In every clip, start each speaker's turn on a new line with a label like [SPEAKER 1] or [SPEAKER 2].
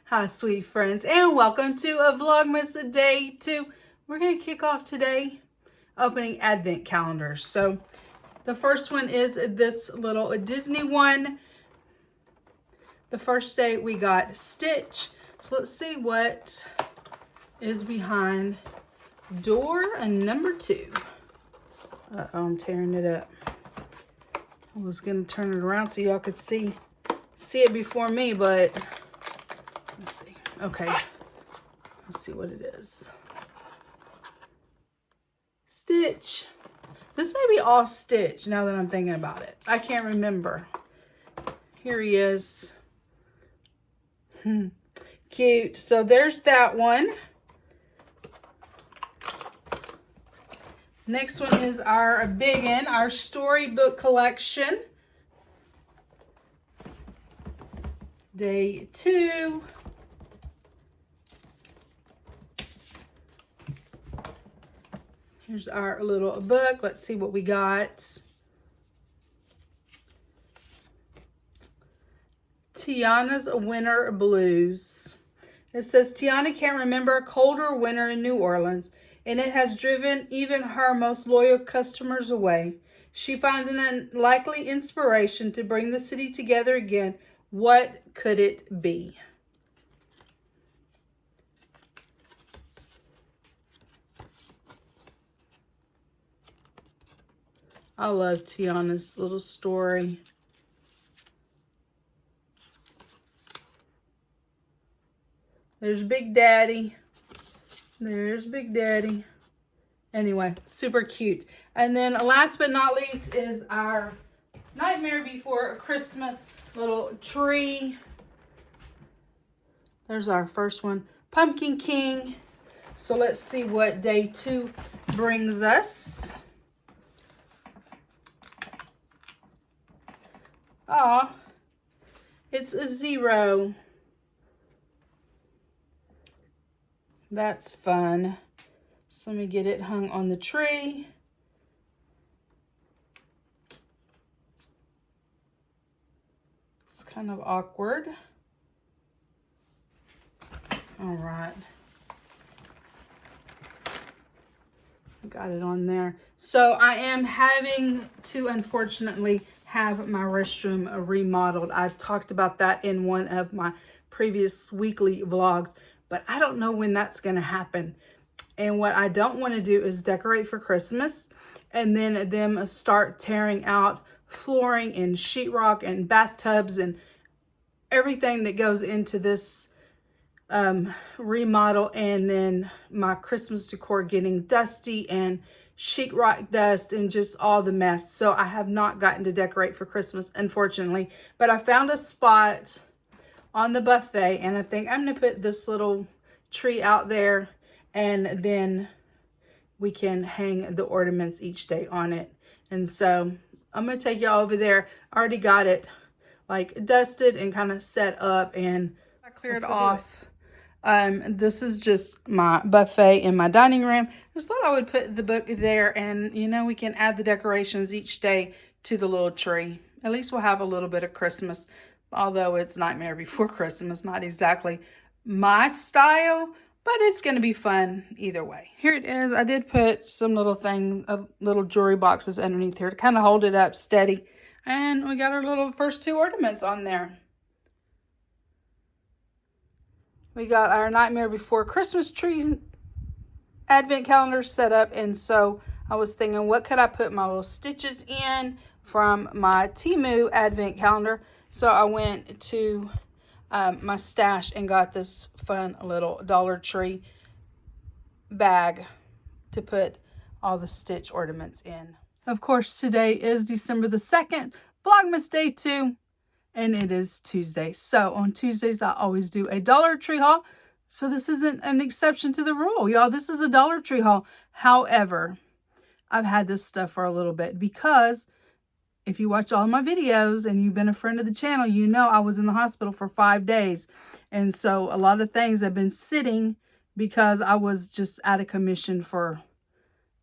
[SPEAKER 1] Hi, sweet friends, and welcome to a Vlogmas Day 2. We're going to kick off today opening advent calendars. So the first one is this little Disney one. The first day we got Stitch. So let's see what is behind door number 2. Uh-oh, I'm tearing it up. I was going to turn it around so y'all could see it before me, but let's see. Okay, let's see what it is. Stitch. This may be all Stitch now that I'm thinking about it. I can't remember. Here he is. Cute. So there's that one. Next one is our big one, our storybook collection. Day 2. Here's our little book. Let's see what we got. Tiana's Winter Blues. It says Tiana can't remember a colder winter in New Orleans, and it has driven even her most loyal customers away. She finds an unlikely inspiration to bring the city together again. What could it be? I love Tiana's little story. There's Big Daddy. There's Big Daddy. Anyway, super cute. And then last but not least is our Nightmare Before Christmas little tree. There's our first one, Pumpkin King. So let's see what day 2 brings us. Aw, it's a 0. That's fun. So let me get it hung on the tree. It's kind of awkward. All right. Got it on there. So I am having to, unfortunately, have my restroom remodeled. I've talked about that in one of my previous weekly vlogs, but I don't know when that's going to happen. And what I don't want to do is decorate for Christmas and then them start tearing out flooring and sheetrock and bathtubs and everything that goes into this remodel, and then my Christmas decor getting dusty and sheetrock dust and just all the mess. So I have not gotten to decorate for Christmas, unfortunately, but I found a spot on the buffet, and I think I'm gonna put this little tree out there, and then we can hang the ornaments each day on it. And so I'm gonna take y'all over there. I already got it like dusted and kind of set up, and I cleared off. This is just my buffet in my dining room. Just thought I would put the book there, and you know, we can add the decorations each day to the little tree. At least we'll have a little bit of Christmas, although it's Nightmare Before Christmas, not exactly my style, but it's going to be fun either way. Here it is. I did put some little jewelry boxes underneath here to kind of hold it up steady. And we got our little first 2 ornaments on there. We got our Nightmare Before Christmas tree advent calendar set up. And so I was thinking, what could I put my little stitches in from my Temu advent calendar? So I went to my stash and got this fun little Dollar Tree bag to put all the Stitch ornaments in. Of course, today is December the 2nd, Vlogmas Day 2. And it is Tuesday. So on Tuesdays, I always do a Dollar Tree haul. So this isn't an exception to the rule, y'all. This is a Dollar Tree haul. However, I've had this stuff for a little bit because if you watch all my videos and you've been a friend of the channel, you know I was in the hospital for 5 days. And so a lot of things have been sitting because I was just out of commission for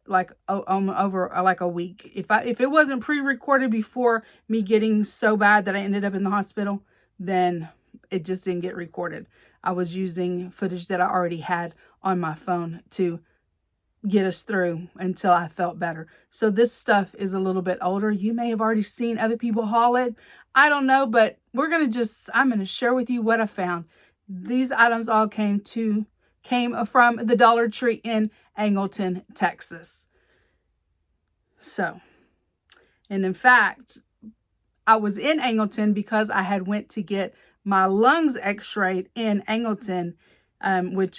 [SPEAKER 1] like over like a week. If it wasn't pre-recorded before me getting so bad that I ended up in the hospital, then it just didn't get recorded. I was using footage that I already had on my phone to get us through until I felt better. So this stuff is a little bit older. You may have already seen other people haul it. I don't know, but I'm going to share with you what I found. These items all came from the Dollar Tree in Angleton, Texas. So, and in fact, I was in Angleton because I had went to get my lungs x-rayed in Angleton, which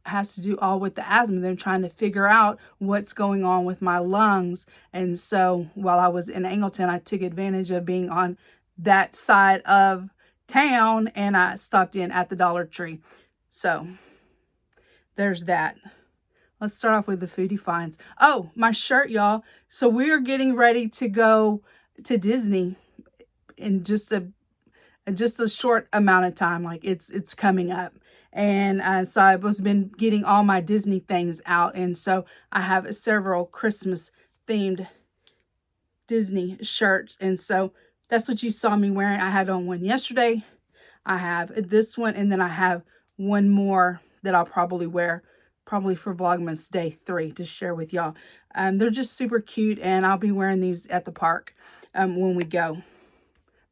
[SPEAKER 1] has to do all with the asthma. They're trying to figure out what's going on with my lungs. And so while I was in Angleton, I took advantage of being on that side of town, and I stopped in at the Dollar Tree. So there's that. Let's start off with the foodie finds. Oh, my shirt, y'all. So we are getting ready to go to Disney in just a short amount of time. Like it's coming up. And so I've been getting all my Disney things out. And so I have several Christmas themed Disney shirts. And so that's what you saw me wearing. I had on one yesterday. I have this one. And then I have one more that I'll probably wear probably for Vlogmas Day 3 to share with y'all. They're just super cute. And I'll be wearing these at the park when we go.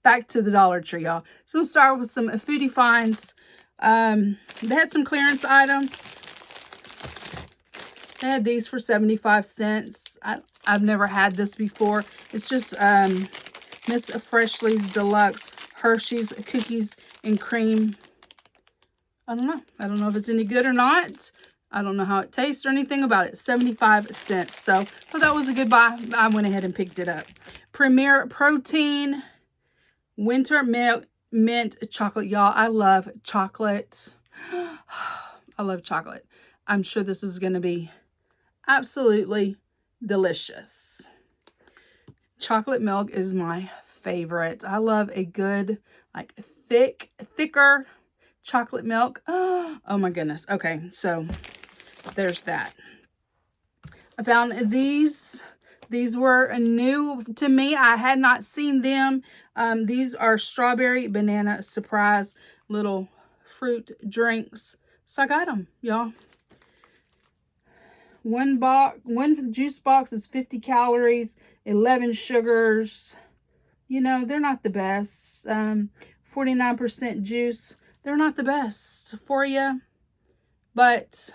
[SPEAKER 1] Back to the Dollar Tree, y'all. So we'll start with some foodie finds. They had some clearance items. They had these for 75 cents. I've never had this before. It's just Miss Freshly's Deluxe Hershey's Cookies and Cream. I don't know. I don't know if it's any good or not. I don't know how it tastes or anything about it. 75 cents. So I thought that was a good buy. I went ahead and picked it up. Premier Protein Winter Mint Chocolate. Y'all, I love chocolate. I love chocolate. I'm sure this is going to be absolutely delicious. Chocolate milk is my favorite. I love a good, like, thicker chocolate milk. Oh my goodness. Okay, so there's that. I found these. These were new to me. I had not seen them. These are strawberry banana surprise little fruit drinks. So I got them, y'all. One juice box is 50 calories, 11 sugars. You know, they're not the best. 49% juice. They're not the best for you. But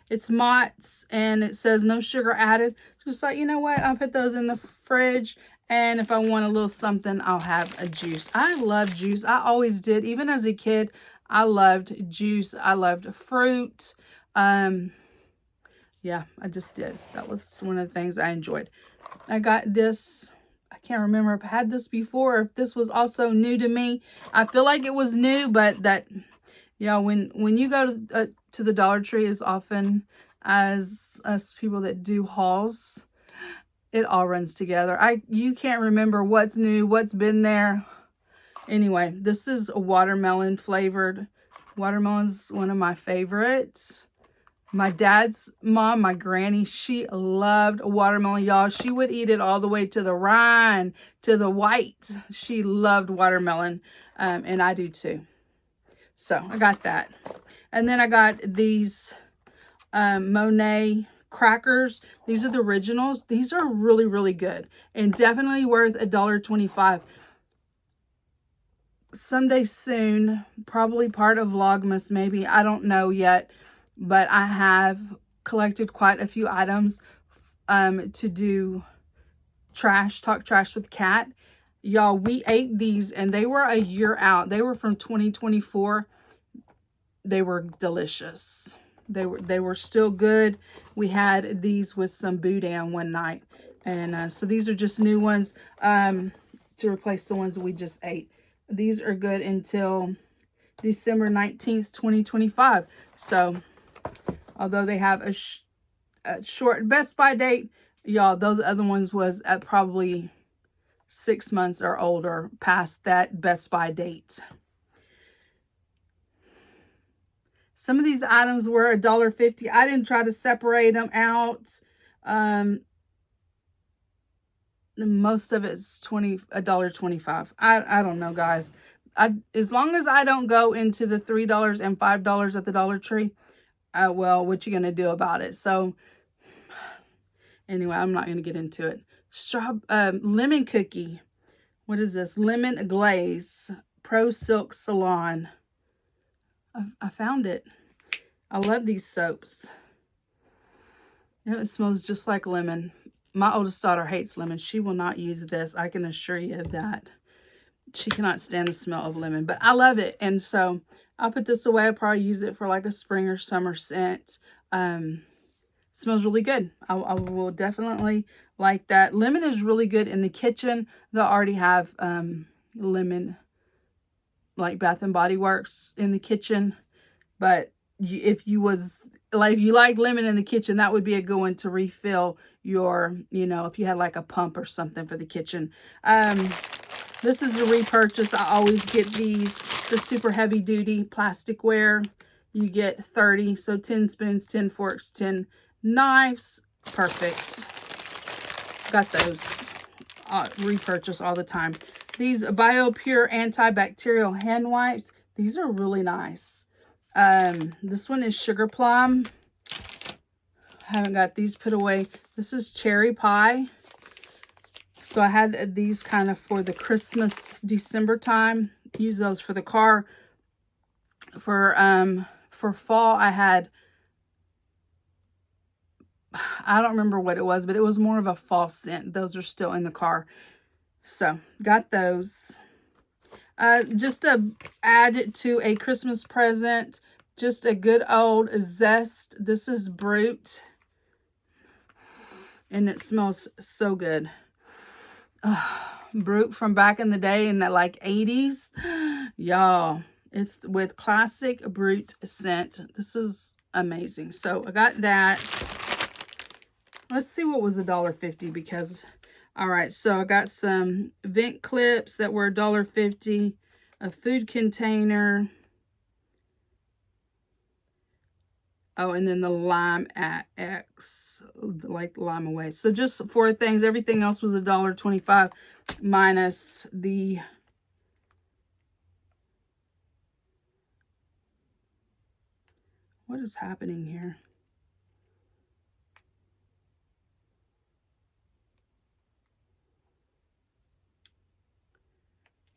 [SPEAKER 1] it's Mott's and it says no sugar added. Just like, you know what? I'll put those in the fridge. And if I want a little something, I'll have a juice. I love juice. I always did. Even as a kid, I loved juice. I loved fruit. Yeah, I just did. That was one of the things I enjoyed. I got this. I can't remember if I had this before or if this was also new to me. I feel like it was new, but that, yeah, when you go to the Dollar Tree as often as us people that do hauls, it all runs together. You can't remember what's new, what's been there. Anyway, this is a watermelon flavored. Watermelon's one of my favorites. My dad's mom, my granny, she loved watermelon, y'all. She would eat it all the way to the rind, to the white. She loved watermelon, and I do too. So I got that. And then I got these Monet crackers. These are the originals. These are really, really good and definitely worth $1.25. Someday soon, probably part of Vlogmas, maybe. I don't know yet, but I have collected quite a few items to do talk trash with Kat. Y'all, we ate these and they were a year out. They were from 2024. They were delicious. They were still good. We had these with some boudin one night. And so these are just new ones to replace the ones that we just ate. These are good until December 19th, 2025. So although they have a short Best By date, y'all, those other ones was at probably 6 months or older past that Best By date. Some of these items were $1.50. I didn't try to separate them out. Most of it's $1.25. I don't know, guys. as long as I don't go into the $3 and $5 at the Dollar Tree, well, what you gonna do about it? So anyway, I'm not gonna get into it. Lemon cookie. What is this? Lemon glaze. Pro Silk Salon. I found it. I love these soaps. It smells just like lemon. My oldest daughter hates lemon. She will not use this. I can assure you of that. She cannot stand the smell of lemon, but I love it. And so I'll put this away. I'll probably use it for like a spring or summer scent. Smells really good. I will definitely like that. Lemon is really good in the kitchen. They'll already have lemon, like Bath and Body Works in the kitchen. But if you like lemon in the kitchen, that would be a good one to refill your, if you had like a pump or something for the kitchen. This is a repurchase. I always get these, the super heavy duty plasticware. You get 30, so 10 spoons, 10 forks, 10 knives. Perfect. Got those. Repurchase all the time. These BioPure antibacterial hand wipes. These are really nice. This one is Sugar Plum. Haven't got these put away. This is Cherry Pie. So I had these kind of for the Christmas, December time. Use those for the car. For fall, I had, I don't remember what it was, but it was more of a fall scent. Those are still in the car. So got those. Just to add to a Christmas present, just a good old zest. This is Brute. And it smells so good. Brute from back in the day in that like 80s. Y'all, it's with classic Brute scent. This is amazing. So I got that. Let's see what was $1.50 because, all right, so I got some vent clips that were $1.50, a food container. Oh, and then the Lime at X, like Lime Away. So just 4 things. Everything else was $1.25 minus the... What is happening here?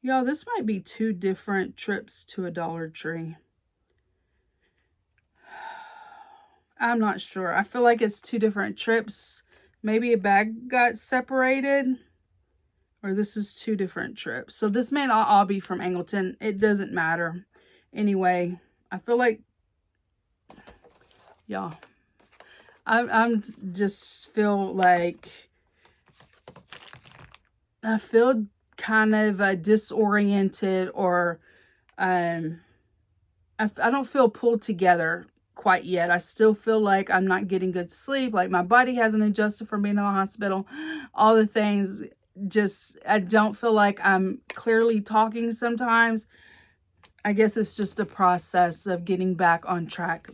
[SPEAKER 1] Y'all, this might be 2 different trips to a Dollar Tree. I'm not sure. I feel like it's 2 different trips. Maybe a bag got separated. Or this is 2 different trips. So this may not all be from Angleton. It doesn't matter. Anyway, I feel like... Y'all, I'm just feel like... I feel kind of disoriented, or I don't feel pulled together quite yet. I still feel like I'm not getting good sleep, like my body hasn't adjusted from being in the hospital, all the things. Just, I don't feel like I'm clearly talking sometimes. I guess it's just a process of getting back on track.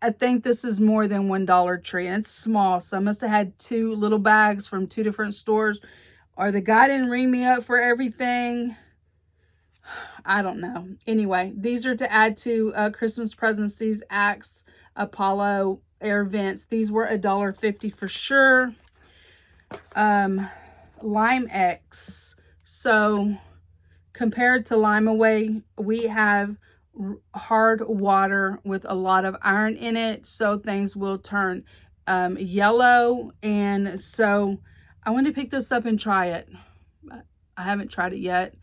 [SPEAKER 1] I think this is more than one Dollar Tree, and it's small, so I must have had 2 little bags from 2 different stores, or the guy didn't ring me up for everything. I don't know. Anyway, these are to add to Christmas presents. These Axe Apollo air vents. These were $1.50 for sure. Lime X. So compared to Lime Away, we have hard water with a lot of iron in it, so things will turn yellow. And so I want to pick this up and try it. I haven't tried it yet.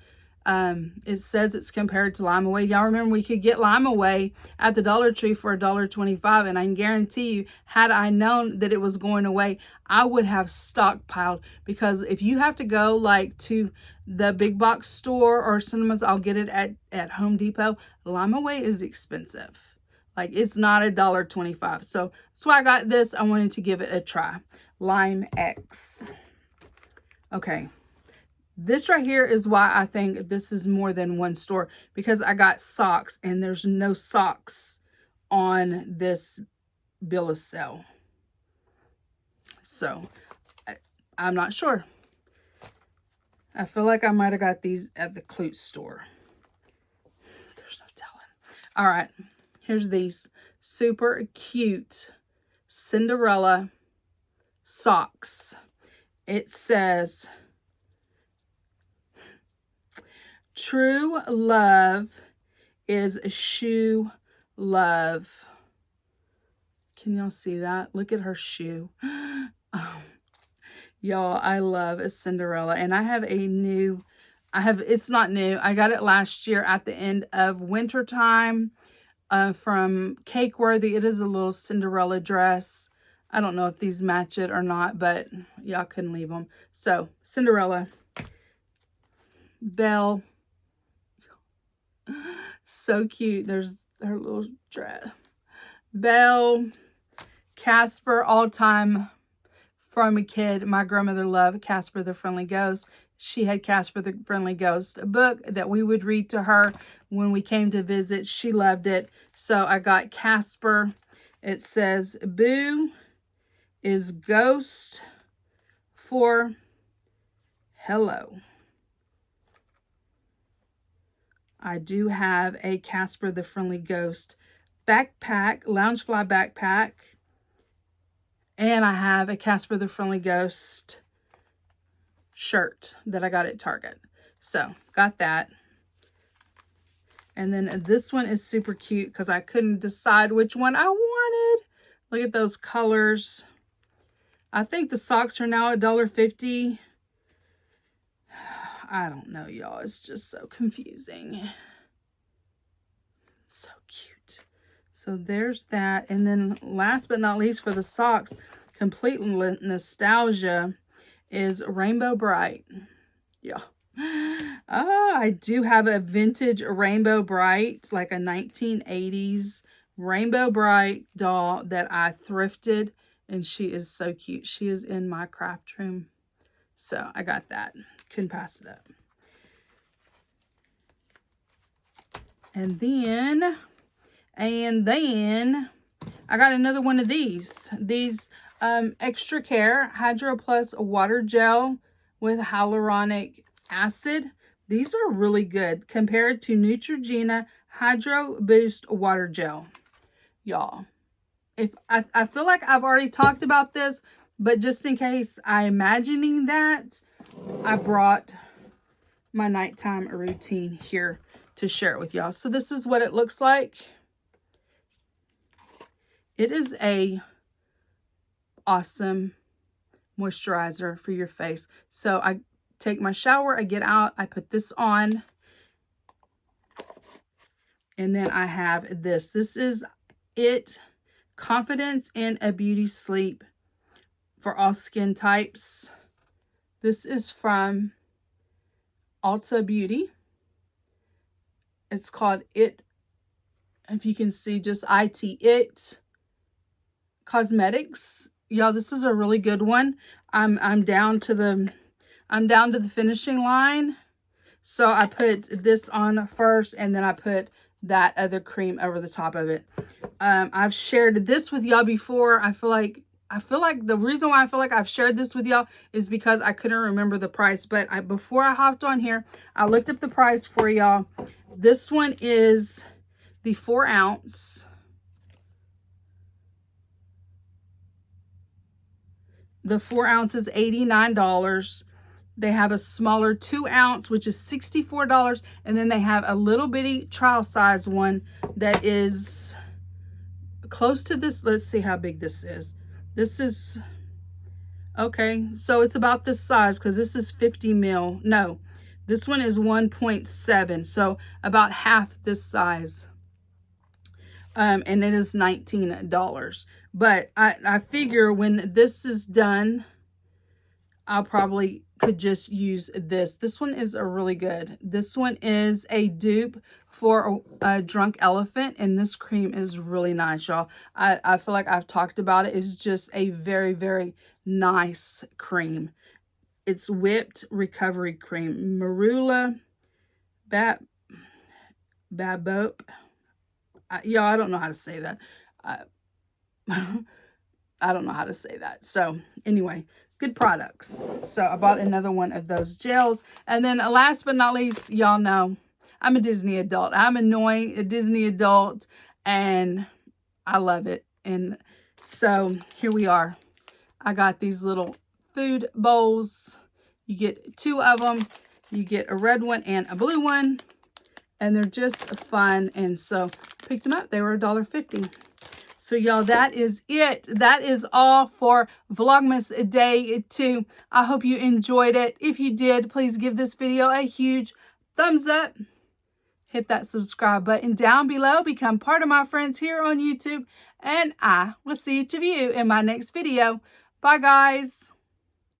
[SPEAKER 1] It says it's compared to Lime Away. Y'all remember we could get Lime Away at the Dollar Tree for $1.25, and I can guarantee you, had I known that it was going away, I would have stockpiled, because if you have to go like to the big box store or cinemas, I'll get it at Home Depot. Lime Away is expensive. Like, it's not $1.25. So that's why I got this. I wanted to give it a try. Lime X. Okay. This right here is why I think this is more than one store, because I got socks and there's no socks on this bill of sale. So I'm not sure. I feel like I might have got these at the Clute store. There's no telling. All right, here's these super cute Cinderella socks. It says, true love is shoe love. Can y'all see that? Look at her shoe. Oh, y'all, I love a Cinderella. And I have a new, it's not new. I got it last year at the end of winter time from Cakeworthy. It is a little Cinderella dress. I don't know if these match it or not, but y'all couldn't leave them. So, Cinderella. Belle. So cute. There's her little dress. Belle. Casper, all time from a kid. My grandmother loved Casper the Friendly Ghost. She had Casper the Friendly Ghost, a book that we would read to her when we came to visit. She loved it. So I got Casper. It says, Boo is ghost for hello. I do have a Casper the Friendly Ghost backpack, Loungefly backpack. And I have a Casper the Friendly Ghost shirt that I got at Target. So, got that. And then this one is super cute because I couldn't decide which one I wanted. Look at those colors. I think the socks are now $1.50. I don't know, y'all. It's just so confusing. So cute. So there's that. And then last but not least for the socks, complete nostalgia, is Rainbow Bright. Yeah. I do have a vintage Rainbow Bright, like a 1980s Rainbow Bright doll that I thrifted. And she is so cute. She is in my craft room. So I got that. Couldn't pass it up. And then I got another one of these. These Extra Care Hydro Plus Water Gel with hyaluronic acid. These are really good compared to Neutrogena Hydro Boost Water Gel. Y'all, if I feel like I've already talked about this, but just in case I'm imagining that, I brought my nighttime routine here to share it with y'all. So this is what it looks like. It is a awesome moisturizer for your face. So I take my shower, I get out, I put this on. And then I have this. This is it. Confidence in a Beauty Sleep for all skin types. This is from Ulta Beauty. It's called It, if you can see, just It Cosmetics. Y'all, this is a really good one. I'm down to the finishing line. So I put this on first, and then I put that other cream over the top of it. I've shared this with y'all before. I feel like the reason why I feel like I've shared this with y'all is because I couldn't remember the price. But before I hopped on here, I looked up the price for y'all. This one is the 4 ounce. The 4 ounce is $89. They have a smaller 2 ounce, which is $64. And then they have a little bitty trial size one that is close to this. Let's see how big this is. This is, okay, so it's about this size because this is 50 mil. No, this one is 1.7. So about half this size. And it is $19. But I figure when this is done, I'll probably could just use this. This one is a really good. This one is a dupe for a Drunk Elephant, and this cream is really nice, y'all. I feel like I've talked about it. It's just a very, very nice cream. It's whipped recovery cream. Marula Babope. Y'all, I don't know how to say that. I don't know how to say that. So anyway, good products. So I bought another one of those gels. And then last but not least, y'all know I'm a Disney adult. I'm annoying, a Disney adult, and I love it. And so here we are. I got these little food bowls. You get 2 of them. You get a red one and a blue one. And they're just fun. And so picked them up. They were $1.50. So y'all, that is it. That is all for Vlogmas Day 2. I hope you enjoyed it. If you did, please give this video a huge thumbs up. Hit that subscribe button down below. Become part of my friends here on YouTube. And I will see each of you in my next video. Bye, guys.